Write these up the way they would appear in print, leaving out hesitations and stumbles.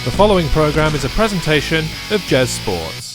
The following program is a presentation of Jez Sports.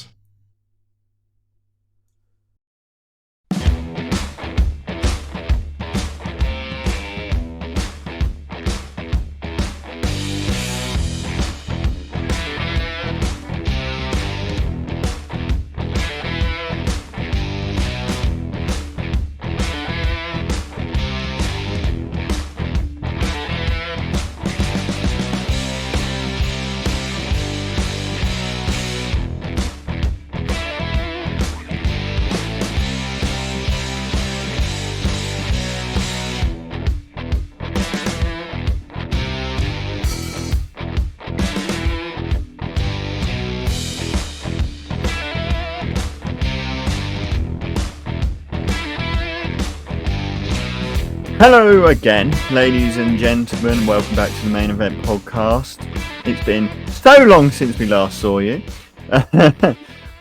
Hello again, ladies and gentlemen. Welcome back to the Main Event Podcast. It's been so long since we last saw you.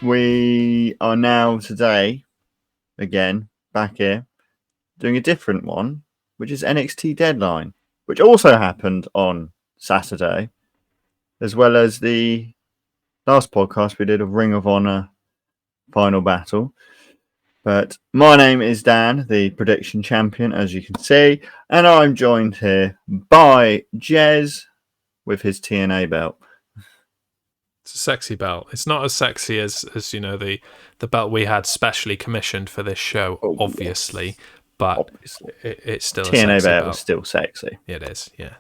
We are now today, again, back here, doing a different one, which is NXT Deadline, which also happened on Saturday, as well as the last podcast we did of Ring of Honor Final Battle. But my name is Dan, the prediction champion, as you can see, and I'm joined here by Jez with his TNA belt. It's a sexy belt. It's not as sexy as you know the belt we had specially commissioned for this show, obviously, but it's still TNA a sexy belt belt. Is still sexy. It is, yeah.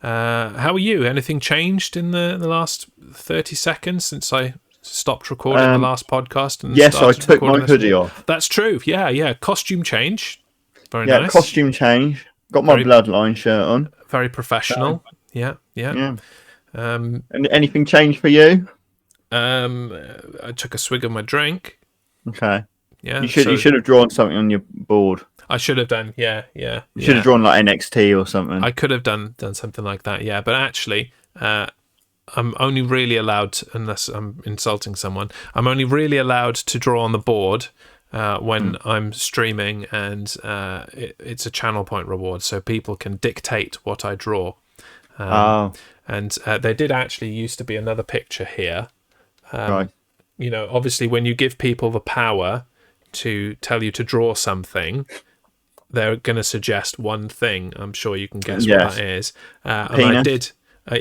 How are you? Anything changed in the last 30 seconds since I stopped recording the last podcast? And yes, I took my hoodie off. That's true. Yeah. Costume change. Very nice. Yeah, costume change. Got my Bloodline shirt on. Very professional. Yeah. And anything changed for you? I took a swig of my drink. Okay. Yeah. You should have drawn something on your board. I should have done. Yeah. You should have drawn like NXT or something. I could have done something like that. Yeah, but actually, I'm only really allowed, unless I'm insulting someone, I'm only really allowed to draw on the board when I'm streaming, and it's a channel point reward, so people can dictate what I draw. And there did actually used to be another picture here. Right. You know, obviously, when you give people the power to tell you to draw something, they're going to suggest one thing. I'm sure you can guess what that is. And I did.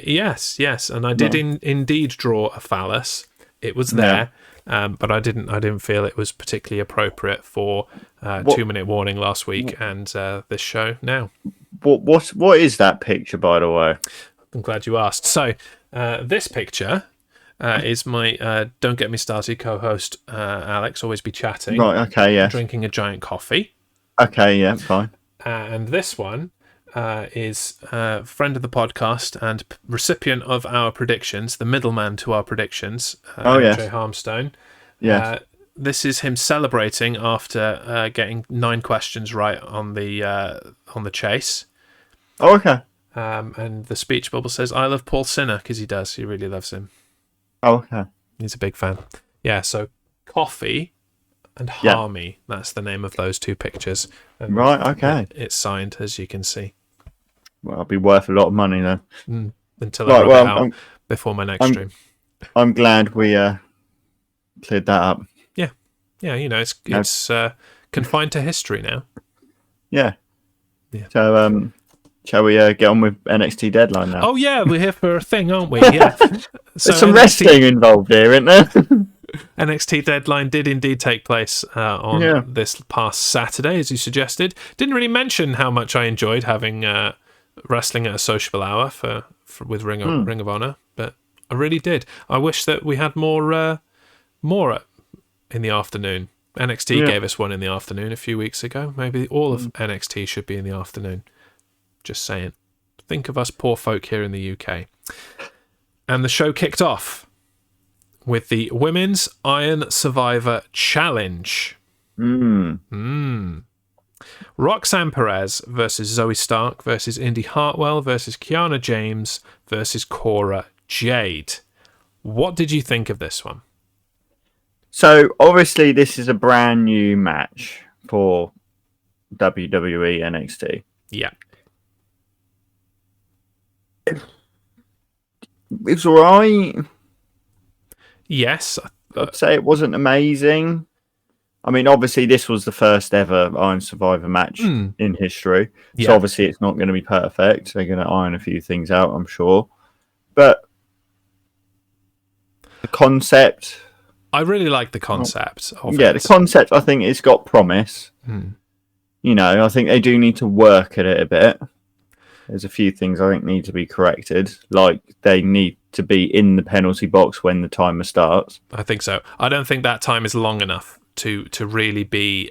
Yes, and I did indeed draw a phallus. It was there, but I didn't feel it was particularly appropriate for 2-minute warning last week and this show now. What is that picture, by the way? I'm glad you asked. So this picture is my Don't Get Me Started co-host Alex. Always be chatting. Right. Okay. Yeah. Drinking a giant coffee. Okay. Yeah. Fine. And this one is a friend of the podcast and recipient of our predictions, the middleman to our predictions, AJ Harmstone. Yeah. This is him celebrating after getting 9 questions right on the chase. Oh, okay. And the speech bubble says, "I love Paul Sinner," because he does. He really loves him. Oh, okay. He's a big fan. Yeah. So coffee and Harmy. That's the name of those 2 pictures. And right. Okay. It's signed, as you can see. Well, it'll be worth a lot of money then. Until I rub it out before my next stream. I'm glad we cleared that up. Yeah. You know, it's confined to history now. Yeah. So, shall we get on with NXT Deadline now? Oh yeah, we're here for a thing, aren't we? Yeah. So there's some wrestling involved here, isn't there? NXT Deadline did indeed take place on this past Saturday, as you suggested. Didn't really mention how much I enjoyed having wrestling at a sociable hour for with Ring of Honor, but I really did. I wish that we had more in the afternoon. NXT gave us one in the afternoon a few weeks ago. Maybe all of NXT should be in the afternoon. Just saying. Think of us poor folk here in the UK. And the show kicked off with the Women's Iron Survivor Challenge. Roxanne Perez versus Zoe Stark versus Indy Hartwell versus Kiana James versus Cora Jade. What did you think of this one? So, obviously, this is a brand new match for WWE NXT. Yeah. was all right. Yes. I'd say it wasn't amazing. I mean, obviously, this was the first ever Iron Survivor match in history. Yeah. So obviously, it's not going to be perfect. They're going to iron a few things out, I'm sure. But the concept... I really like the concept of it. The concept, I think, it's got promise. You know, I think they do need to work at it a bit. There's a few things I think need to be corrected. Like, they need to be in the penalty box when the timer starts. I think so. I don't think that time is long enough to really be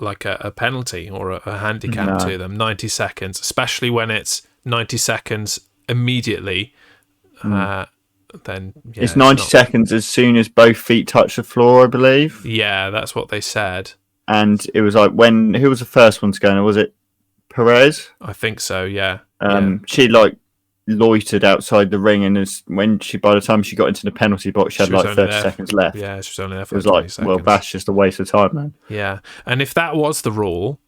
like a penalty or a handicap to them. 90 seconds, especially when it's 90 seconds immediately. Then it's 90 seconds as soon as both feet touch the floor, I believe. Yeah, that's what they said. And it was like who was the first one to go? Was it Perez? I think so. Yeah. She like loitered outside the ring, and by the time she got into the penalty box, she had like 30 seconds left. Yeah, she was only there for 20 seconds. Well, that's just a waste of time, man. Yeah, and if that was the rule,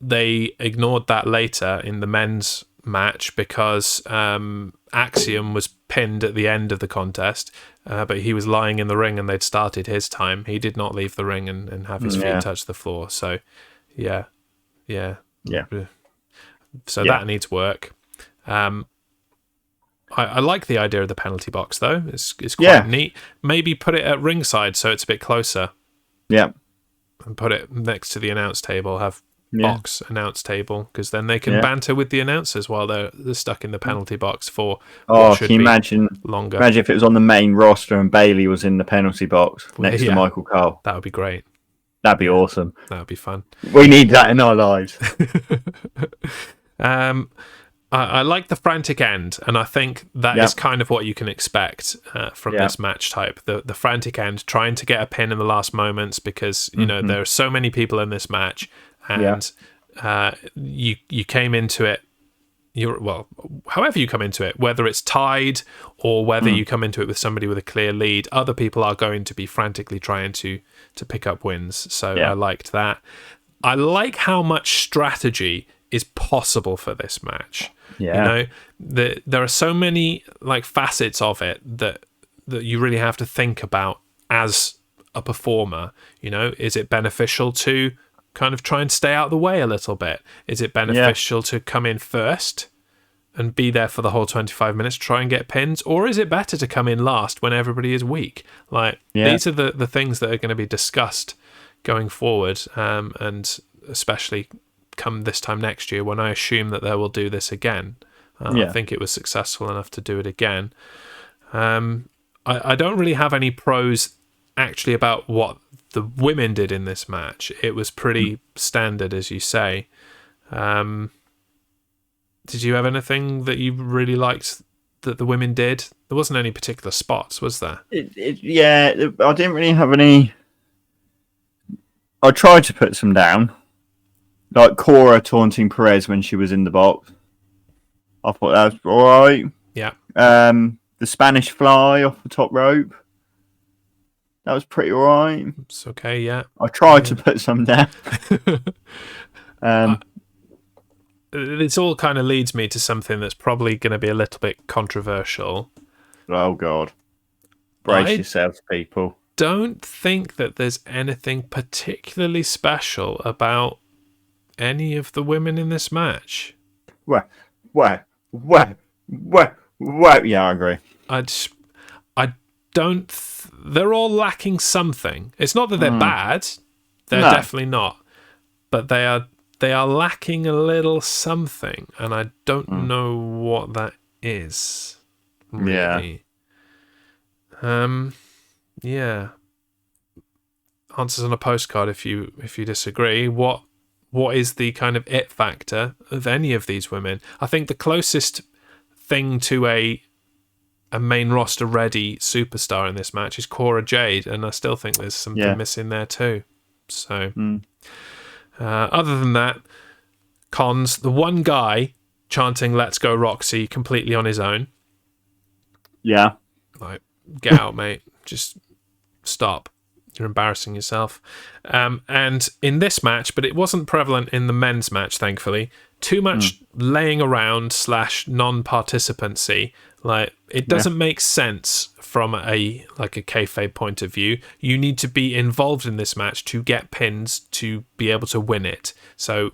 they ignored that later in the men's match because Axiom was pinned at the end of the contest, but he was lying in the ring and they'd started his time. He did not leave the ring and have his feet touch the floor. So, yeah. So that needs work. I like the idea of the penalty box, though. It's quite neat. Maybe put it at ringside so it's a bit closer. Yeah. And put it next to the announce table. Have box announce table, because then they can banter with the announcers while they're stuck in the penalty box for what should can you be imagine longer. Imagine if it was on the main roster and Bailey was in the penalty box next to Michael Cole. That would be great. That'd be awesome. That would be fun. We need that in our lives. I like the frantic end, and I think that is kind of what you can expect from this match type. The frantic end, trying to get a pin in the last moments, because you know there are so many people in this match, and you came into it. However you come into it, whether it's tied or whether you come into it with somebody with a clear lead, other people are going to be frantically trying to pick up wins. So I liked that. I like how much strategy is possible for this match. You know, there are so many like facets of it that you really have to think about as a performer. You know, is it beneficial to kind of try and stay out of the way a little bit? Is it beneficial to come in first and be there for the whole 25 minutes, try and get pins? Or is it better to come in last when everybody is weak? Like, these are the things that are going to be discussed going forward, and especially come this time next year, when I assume that they will do this again. I think it was successful enough to do it again. I don't really have any pros actually about what the women did in this match. It was pretty standard, as you say. Did you have anything that you really liked that the women did? There wasn't any particular spots, was there? I didn't really have any. I tried to put some down. Like Cora taunting Perez when she was in the box. I thought that was alright. Yeah. The Spanish fly off the top rope. That was pretty alright. It's okay, yeah. I tried to put some down. This all kind of leads me to something that's probably going to be a little bit controversial. Oh, God. Brace yourselves, people. Don't think that there's anything particularly special about any of the women in this match. What? Yeah, I agree. I don't. They're all lacking something. It's not that they're bad. They're definitely not. But they are lacking a little something, and I don't know what that is. Really. Yeah. Answers on a postcard if you disagree. What is the kind of it factor of any of these women? I think the closest thing to a main roster ready superstar in this match is Cora Jade, and I still think there's something missing there too. So other than that, cons, the one guy chanting "Let's go Roxy" completely on his own. Yeah. Like, get out, mate. Just stop. You're embarrassing yourself. And in this match, but it wasn't prevalent in the men's match, thankfully, too much laying around / non-participancy. Like, it doesn't make sense from a kayfabe point of view. You need to be involved in this match to get pins to be able to win it. So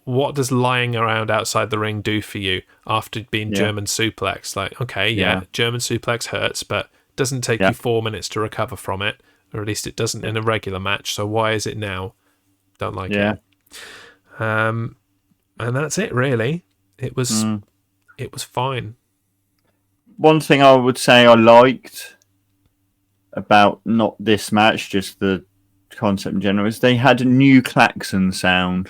what does lying around outside the ring do for you after being German suplex? Like, okay, German suplex hurts, but doesn't take you 4 minutes to recover from it, or at least it doesn't in a regular match. So why is it now? Don't like it. And that's it, really. It was fine. One thing I would say I liked about not this match, just the concept in general, is they had a new klaxon sound.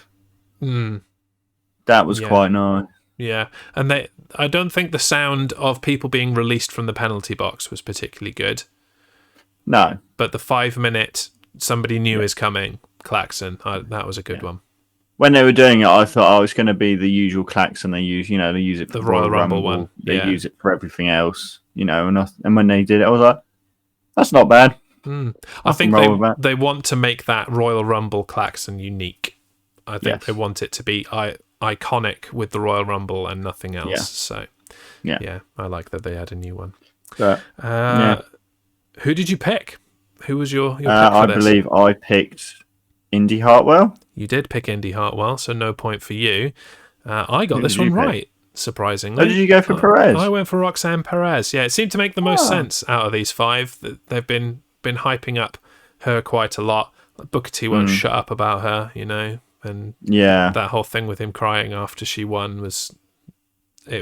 That was quite nice. Yeah, and I don't think the sound of people being released from the penalty box was particularly good. No. But the 5-minute somebody new is coming klaxon, that was a good one. When they were doing it, I thought, it's going to be the usual klaxon they use. You know, they use it for the Royal Rumble one. They use it for everything else. You know, and when they did it, I was like, that's not bad. I think they want to make that Royal Rumble klaxon unique. I think they want it to be iconic with the Royal Rumble and nothing else. Yeah. So, yeah, I like that they had a new one. But, who did you pick? Who was your pick for I this? believe I picked Indy Hartwell. You did pick Indy Hartwell, so no point for you. I got this one right, surprisingly. Oh, did you go for Perez? I went for Roxanne Perez. Yeah, it seemed to make the most sense out of these 5. They've been hyping up her quite a lot. Booker T won't shut up about her, you know, and that whole thing with him crying after she won was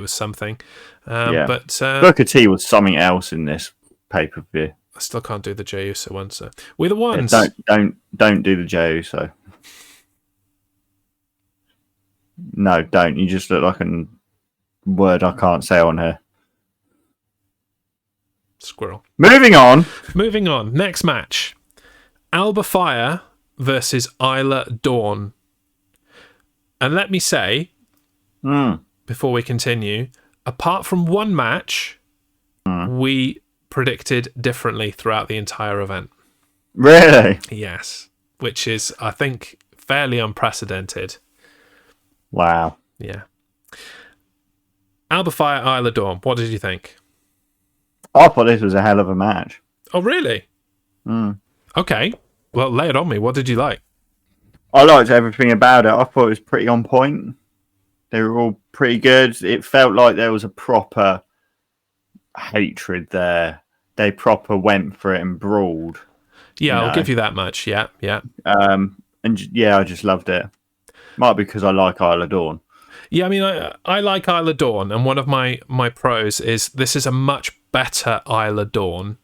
something. But Booker T was something else in this pay-per-view. I still can't do the Jey Uso one, so we're the ones. Don't do the Jey Uso. No, don't. You just look like a word I can't say on here. Squirrel. Moving on. Next match. Alba Fire versus Isla Dawn. And let me say, before we continue, apart from one match, we predicted differently throughout the entire event. Really? Yes. Which is, I think, fairly unprecedented. Wow. Yeah. Alba Fire, Isla Dawn. What did you think? I thought this was a hell of a match. Oh, really? Okay. Well, lay it on me. What did you like? I liked everything about it. I thought it was pretty on point. They were all pretty good. It felt like there was a proper hatred there. They proper went for it and brawled. Yeah, I'll give you that much. Yeah. And I just loved it. Might be because I like Isla Dawn. Yeah, I mean, I like Isla Dawn, and one of my pros is this is a much better Isla Dawn.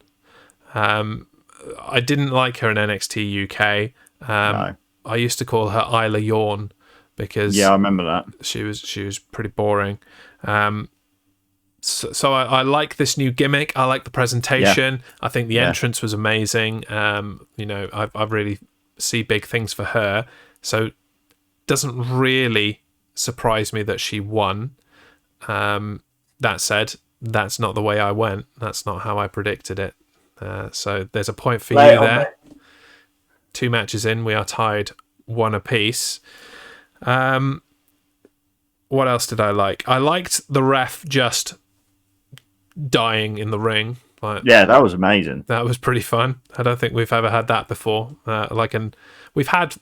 I didn't like her in NXT UK. No. I used to call her Isla Yawn because I remember that she was pretty boring. So I like this new gimmick. I like the presentation. Yeah. I think the entrance was amazing. You know, I really see big things for her. So it doesn't really surprise me that she won. That said, that's not the way I went. That's not how I predicted it. So there's a point for you there. 2 matches in, we are tied 1 apiece. What else did I like? I liked the ref just dying in the ring. That was amazing. That was pretty fun. I don't think we've ever had that before. We've had,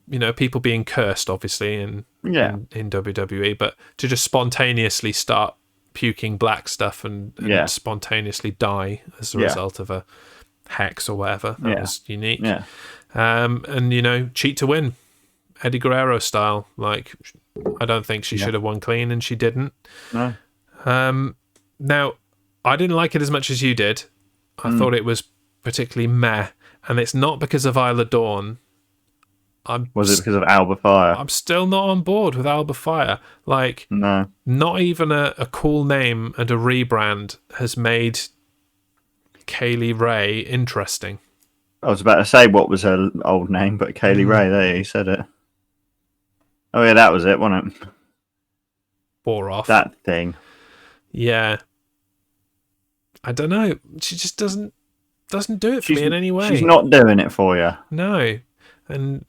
you know, people being cursed, obviously, in WWE, but to just spontaneously start puking black stuff and spontaneously die as a result of a hex or whatever, that was unique. Yeah. And, you know, cheat to win, Eddie Guerrero style. Like, I don't think she should have won clean, and she didn't. No. Now, I didn't like it as much as you did. I thought it was particularly meh, and it's not because of Isla Dawn. Was it because of Alba Fire? I'm still not on board with Alba Fire. Like, no. Not even a cool name and a rebrand has made Kaylee Ray interesting. I was about to say what was her old name, but Kaylee Ray, there you said it. Oh yeah, that was it, wasn't it? Bore off. That thing. Yeah. I don't know. She just doesn't do it for me in any way. She's not doing it for you. No. And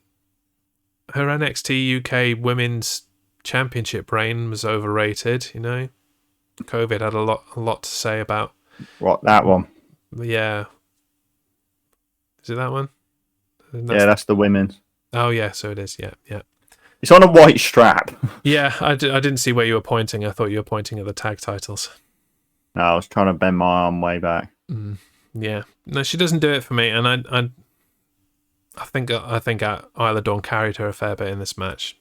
her NXT UK women's championship reign was overrated. COVID had a lot to say about that one. Yeah. Is it that one? That's the women's. Oh yeah, so it is. Yeah. It's on a white strap. Yeah, I didn't see where you were pointing. I thought you were pointing at the tag titles. No, I was trying to bend my arm way back. Yeah, no, she doesn't do it for me, and I think Isla Dawn carried her a fair bit in this match,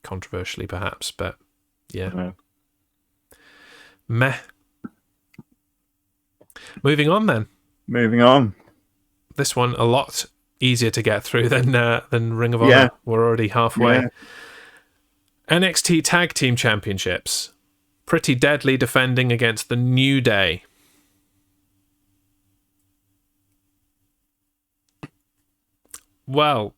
controversially perhaps, but yeah. Meh. Moving on. This one a lot easier to get through than Ring of Honor. Yeah. We're already halfway. Yeah. NXT Tag Team Championships. Pretty Deadly defending against the New Day. Well,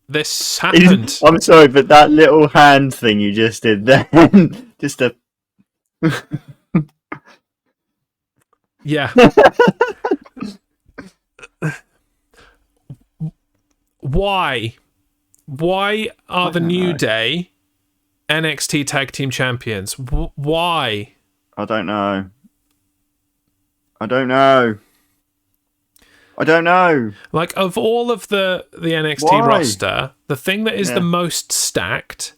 this happened. I'm sorry, but that little hand thing you just did then, just a... Yeah. Why? Why are the New Day NXT Tag Team Champions? Why? I don't know. Like, of all of the NXT roster, the thing that is the most stacked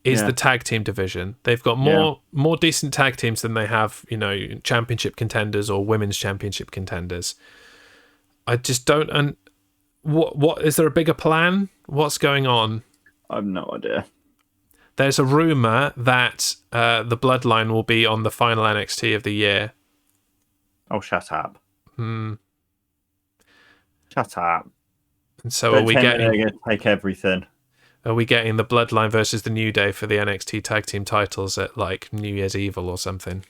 is the tag team division. They've got more decent tag teams than they have, championship contenders or women's championship contenders. I just don't... And what is there a bigger plan? What's going on? I have no idea. There's a rumor that the Bloodline will be on the final NXT of the year. Oh, shut up. Shut up. And so are we getting... They're going to take everything. Are we getting the Bloodline versus the New Day for the NXT Tag Team titles at, like, New Year's Eve or something?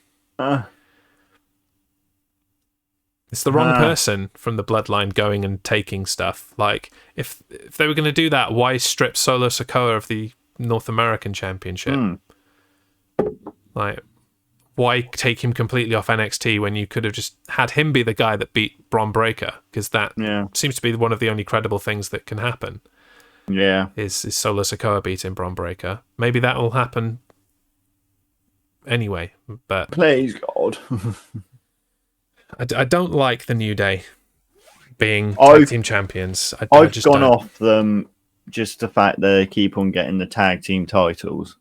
It's the wrong person from the Bloodline going and taking stuff. Like, if they were going to do that, why strip Solo Sikoa of the North American Championship? Like, why take him completely off NXT when you could have just had him be the guy that beat Bron Breakker? Because that seems to be one of the only credible things that can happen. Yeah. Is Solo Sikoa beating Bron Breakker. Maybe that will happen anyway, but... Please, God. I don't like the New Day being tag team champions. I've gone off them just the fact that they keep on getting the tag team titles.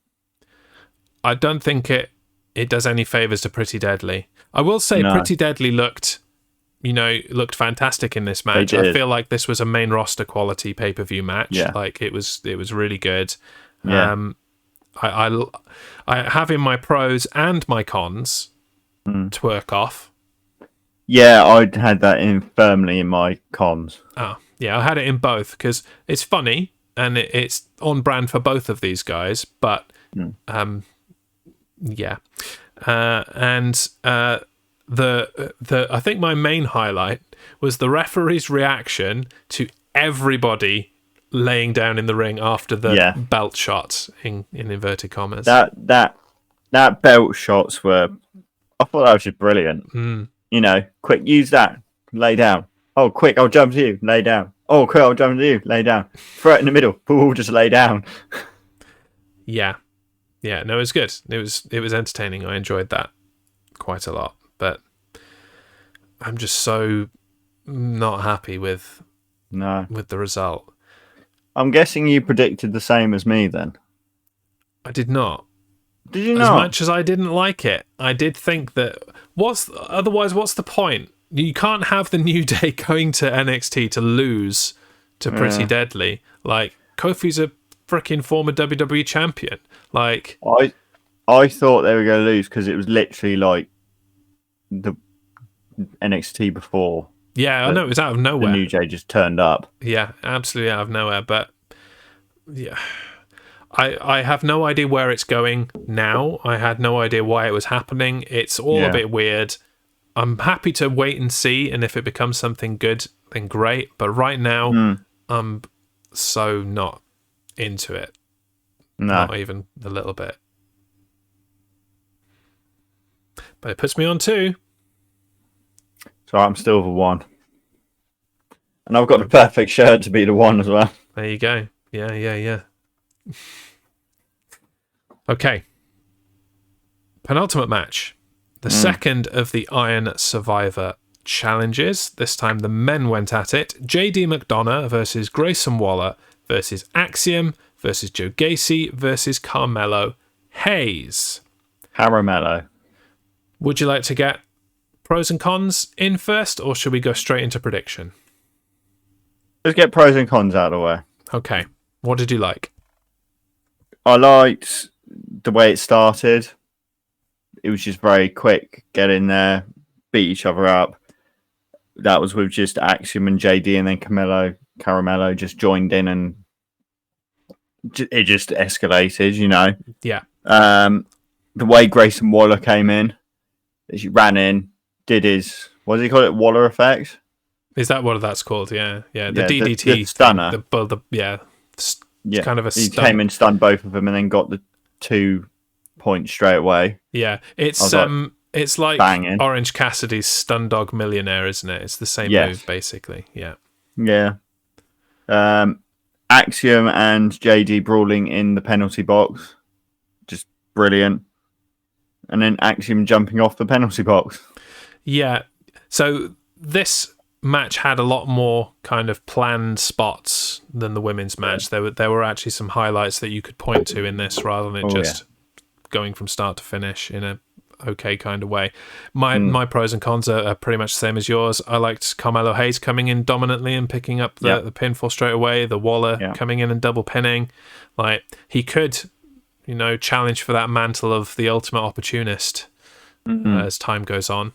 I don't think it does any favours to Pretty Deadly. I will say Pretty Deadly looked fantastic in this match. I feel like this was a main roster quality pay-per-view match. Yeah. Like it was really good. Yeah. I have in my pros and my cons Twerk Off. Yeah, I had that firmly in my cons. Oh, yeah, I had it in both because it's funny and it's on brand for both of these guys. But yeah, and the I think my main highlight was the referee's reaction to everybody laying down in the ring after the belt shots in inverted commas. That belt shots were, I thought that was just brilliant. Quick, use that, lay down. Oh, quick, I'll jump to you, lay down. Oh, quick, I'll jump to you, lay down. Throw it in the middle, just lay down. Yeah, no, it was good. It was entertaining. I enjoyed that quite a lot, but I'm just so not happy with the result. I'm guessing you predicted the same as me then. I did not. Did you not? As much as I didn't like it, I did think that what's the point? You can't have the New Day going to NXT to lose to Pretty Deadly. Like, Kofi's a freaking former WWE champion. Like, I thought they were going to lose because it was literally like the NXT before. Yeah, I know, it was out of nowhere. The New Day just turned up. Yeah, absolutely out of nowhere. But yeah, I have no idea where it's going now. I had no idea why it was happening. It's all a bit weird. I'm happy to wait and see, and if it becomes something good, then great. But right now, I'm so not into it. No. Not even a little bit. But it puts me on 2. So I'm still the 1. And I've got the perfect shirt to be the 1 as well. There you go. Yeah. Okay. Penultimate match. The second of the Iron Survivor challenges. This time the men went at it. JD McDonough versus Grayson Waller versus Axiom versus Joe Gacy versus Carmelo Hayes. Caramello. Would you like to get pros and cons in first, or should we go straight into prediction? Let's get pros and cons out of the way. Okay. What did you like? I liked the way it started. It was just very quick. Get in there, beat each other up. That was with just Axiom and JD, and then Caramello just joined in, and it just escalated, you know. Yeah. The way Grayson Waller came in, he ran in, did his, what do you call it, Waller effect? Is that what that's called? Yeah. The DDT. The stunner. It's kind of a He came in, stunned both of them, and then got the 2 points straight away. Yeah. It's like banging. Orange Cassidy's Stun Dog Millionaire, isn't it? It's the same move, basically. Yeah. Yeah. Axiom and JD brawling in the penalty box. Just brilliant. And then Axiom jumping off the penalty box. Yeah. So this match had a lot more kind of planned spots than the women's match. There were actually some highlights that you could point to in this, rather than it going from start to finish in a okay kind of way. My pros and cons are pretty much the same as yours. I liked Carmelo Hayes coming in dominantly and picking up the pinfall straight away. The Waller coming in and double pinning. Like, he could, challenge for that mantle of the ultimate opportunist as time goes on.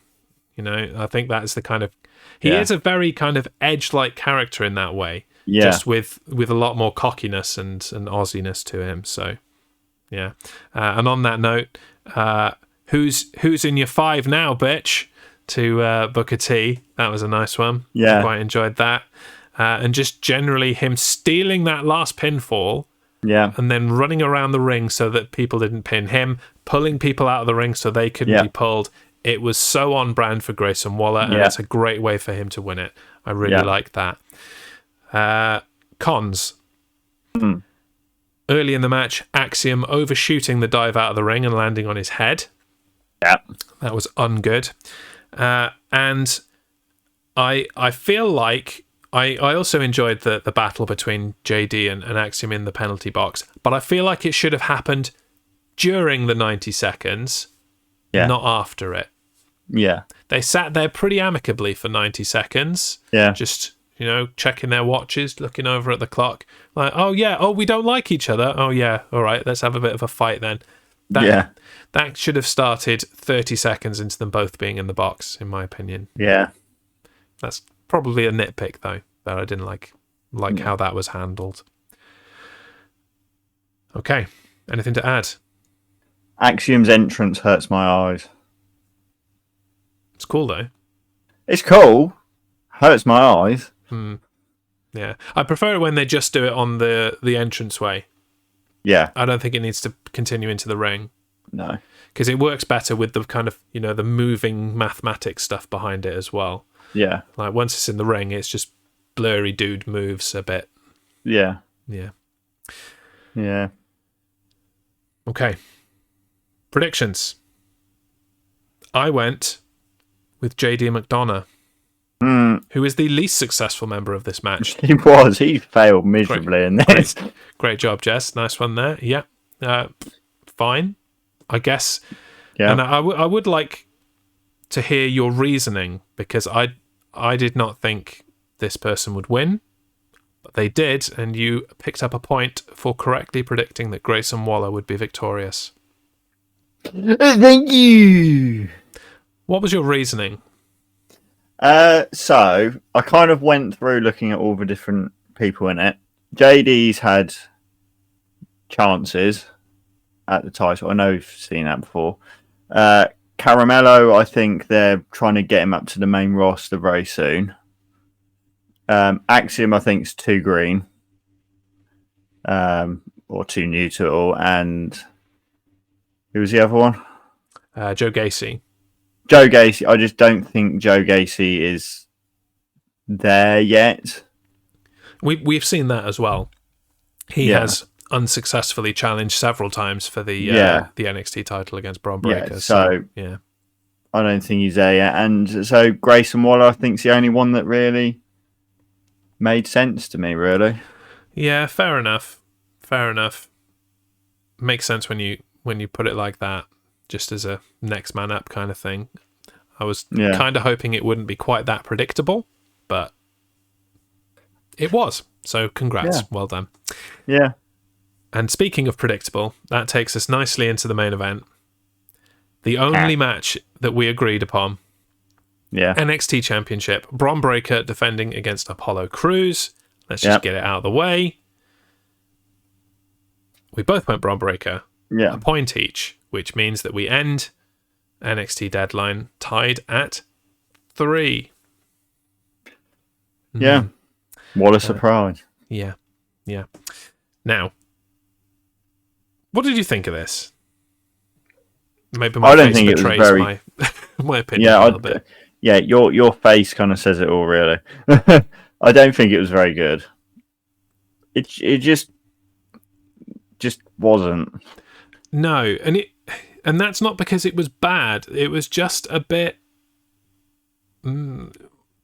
I think that's the kind of... He is a very kind of edge-like character in that way. Yeah. Just with a lot more cockiness and Aussiness to him. So, yeah. And on that note, who's in your 5 now, bitch? To Booker T. That was a nice one. Yeah. I quite enjoyed that. And just generally him stealing that last pinfall. Yeah. And then running around the ring so that people didn't pin him, pulling people out of the ring so they couldn't be pulled. It was so on brand for Grayson Waller, and it's a great way for him to win it. I really like that. Cons. Early in the match, Axiom overshooting the dive out of the ring and landing on his head. Yeah. That was ungood. And I feel like I also enjoyed the battle between JD and Axiom in the penalty box, but I feel like it should have happened during the 90 seconds. Yeah. Not after it. Yeah. They sat there pretty amicably for 90 seconds. Yeah. Just, checking their watches, looking over at the clock. Like, we don't like each other. Oh, yeah, all right, let's have a bit of a fight then. That should have started 30 seconds into them both being in the box, in my opinion. Yeah. That's probably a nitpick, though, that I didn't like how that was handled. Okay. Anything to add? Axiom's entrance hurts my eyes. It's cool, though. It's cool. Hurts my eyes. Yeah. I prefer it when they just do it on the entranceway. Yeah. I don't think it needs to continue into the ring. No. Because it works better with the kind of, the moving mathematics stuff behind it as well. Yeah. Like, once it's in the ring, it's just blurry dude moves a bit. Yeah. Yeah. Yeah. Okay. Predictions. I went with JD McDonough, who is the least successful member of this match. He was. He failed miserably in this. Great job, Jez. Nice one there. Yeah. Fine, I guess. Yeah. And I would like to hear your reasoning, because I did not think this person would win, but they did, and you picked up a point for correctly predicting that Grayson Waller would be victorious. Thank you. What was your reasoning? So I kind of went through looking at all the different people in it. JD's had chances at the title. I know you've seen that before. Caramello, I think they're trying to get him up to the main roster very soon. Axiom, I think, is too green. Or too new to it all. And who was the other one? Joe Gacy. Joe Gacy. I just don't think Joe Gacy is there yet. We've seen that as well. He has unsuccessfully challenged several times for the NXT title against Bron Breakker. Yeah, I don't think he's there yet. And so Grayson Waller, I think, is the only one that really made sense to me, really. Yeah, fair enough. Makes sense when you put it like that, just as a next man up kind of thing. I was kind of hoping it wouldn't be quite that predictable, but it was. So congrats. Well done. Yeah. And speaking of predictable, that takes us nicely into the main event. The only match that we agreed upon. Yeah. NXT Championship. Bron Breakker defending against Apollo Crews. Let's just get it out of the way. We both went Bron Breakker. Yeah. A point each, which means that we end NXT Deadline tied at 3. Yeah. What a surprise. Yeah. Now, what did you think of this? Maybe my face betrays my opinion a little bit. Yeah, your face kind of says it all, really. I don't think it was very good. It just wasn't. No, and that's not because it was bad. It was just a bit.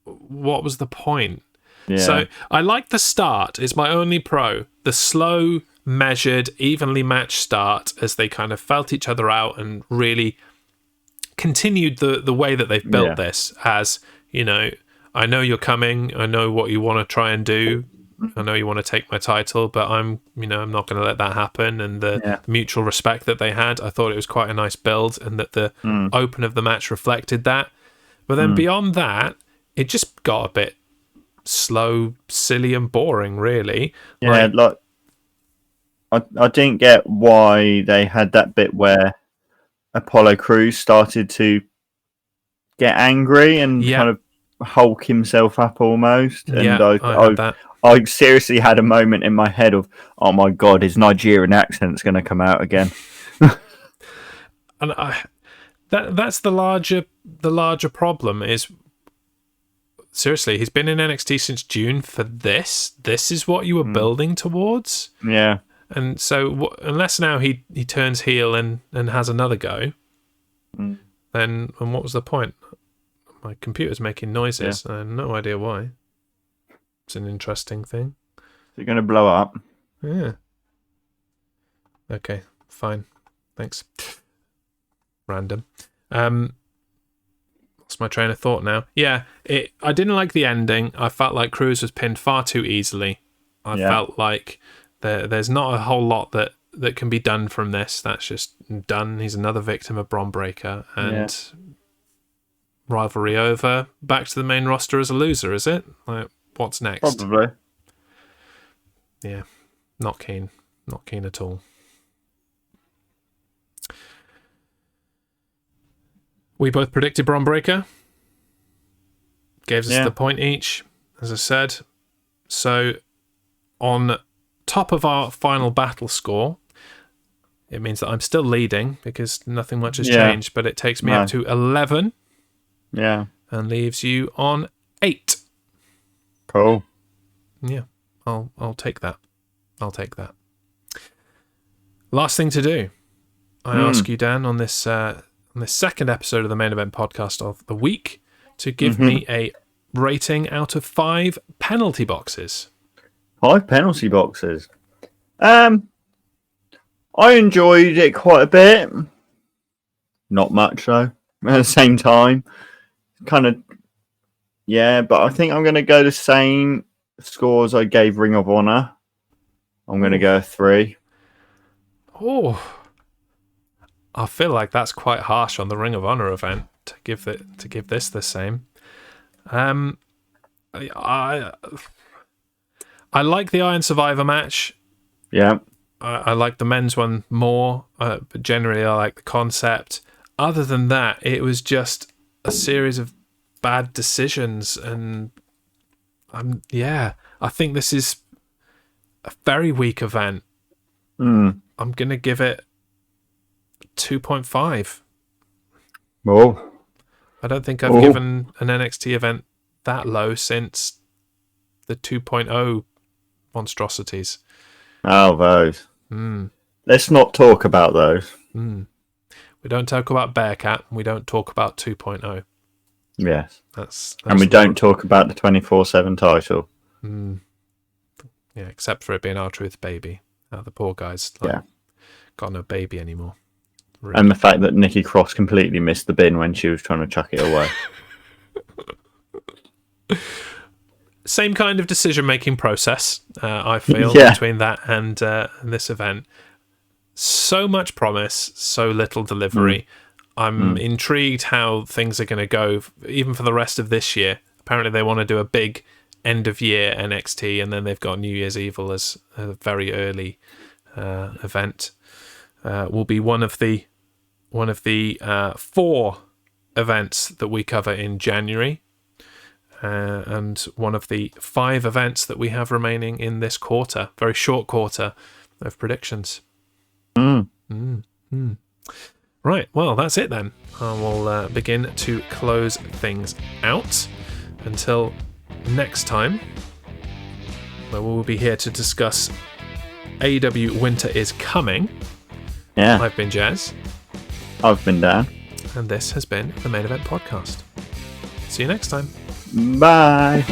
What was the point? Yeah. So I like the start. It's my only pro. The slow, measured, evenly matched start as they kind of felt each other out and really continued the way that they've built this as, I know you're coming. I know what you want to try and do. I know you want to take my title, but I'm not going to let that happen. And the mutual respect that they had, I thought it was quite a nice build, and that the open of the match reflected that. But then beyond that, it just got a bit slow, silly, and boring, really. Yeah, I didn't get why they had that bit where Apollo Crews started to get angry and kind of hulk himself up almost. And I seriously had a moment in my head of, oh my god, his Nigerian accent's going to come out again. And that's the larger problem is, seriously, he's been in NXT since June for this. This is what you were building towards. Yeah. And so unless now he turns heel and has another go, then what was the point? My computer's making noises. I have no idea why. It's an interesting thing. Is it going to blow up? Yeah. Okay, fine. Thanks. Random. Lost my train of thought now. Yeah, I didn't like the ending. I felt like Crews was pinned far too easily. I felt like there's not a whole lot that can be done from this. That's just done. He's another victim of Bron Breakker. And rivalry over. Back to the main roster as a loser, is it? Like, what's next? Probably. Yeah, not keen. Not keen at all. We both predicted Bron Breakker. Gave us the point each, as I said. So, on top of our final battle score, it means that I'm still leading because nothing much has changed, but it takes me up to 11. Yeah. And leaves you on 8. Cool. Yeah, I'll take that. I'll take that. Last thing to do. I ask you, Dan, on this second episode of the Main Event Podcast of the week, to give me a rating out of 5 penalty boxes. 5 penalty boxes. I enjoyed it quite a bit. Not much, though. At the same time. Kind of, but I think I'm going to go the same scores I gave Ring of Honor. I'm going to go 3. Oh, I feel like that's quite harsh on the Ring of Honor event to give this the same. I like the Iron Survivor match. Yeah. I like the men's one more, but generally I like the concept. Other than that, it was just a series of bad decisions, and I think this is a very weak event. I'm going to give it 2.5. Oh. I don't think I've given an NXT event that low since the 2.0 monstrosities. Oh, those. Let's not talk about those. We don't talk about Bearcat. We don't talk about 2.0. Yes. That's and we don't talk about the 24/7 title. Yeah, except for it being R-Truth baby. The poor guy's got no baby anymore. Really. And the fact that Nikki Cross completely missed the bin when she was trying to chuck it away. Same kind of decision-making process, I feel, between that and this event. So much promise, so little delivery. I'm intrigued how things are going to go, even for the rest of this year. Apparently they want to do a big end-of-year NXT, and then they've got New Year's Evil as a very early event. Will be one of the 4 events that we cover in January. And one of the 5 events that we have remaining in this quarter, very short quarter of predictions. Right, well, that's it then. I will begin to close things out until next time, where we will be here to discuss AEW Winter is Coming. Yeah. I've been Jez. I've been Dan. And this has been the Main Event Podcast. See you next time. Bye.